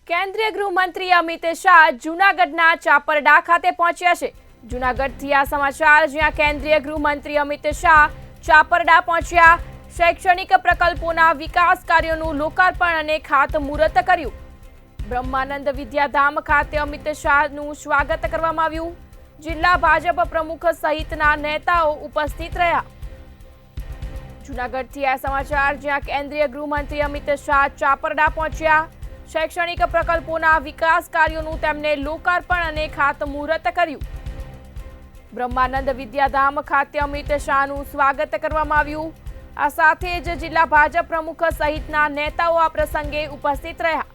કેન્દ્રીય ગૃહમંત્રી અમિત શાહ જૂનાગઢના ચાપરડા ખાતે પહોંચ્યા છે। જૂનાગઢથી આ સમાચાર, જ્યાં કેન્દ્રીય ગૃહમંત્રી અમિત શાહ ચાપરડા પહોંચ્યા, શૈક્ષણિક પ્રકલ્પોના વિકાસ કાર્યોનું લોકાર્પણ અને ખાતમુહૂર્ત કર્યું। બ્રહ્માનંદ વિદ્યાધામ ખાતે અમિત શાહનું સ્વાગત કરવામાં આવ્યું। જિલ્લા ભાજપ પ્રમુખ સહિતના નેતાઓ ઉપસ્થિત રહ્યા। જૂનાગઢથી આ સમાચાર, જ્યાં કેન્દ્રીય ગૃહમંત્રી અમિત શાહ ચાપરડા પહોંચ્યા, શૈક્ષણિક પ્રકલ્પોના વિકાસ કાર્યોનું તેમણે લોકાર્પણ અને ખાતમુહૂર્ત કર્યું। બ્રહ્માનંદ વિદ્યાધામ ખાતે અમિત શાહનું સ્વાગત કરવામાં આવ્યું। આ સાથે જ જિલ્લા ભાજપ પ્રમુખ સહિતના નેતાઓ આ પ્રસંગે ઉપસ્થિત રહ્યા।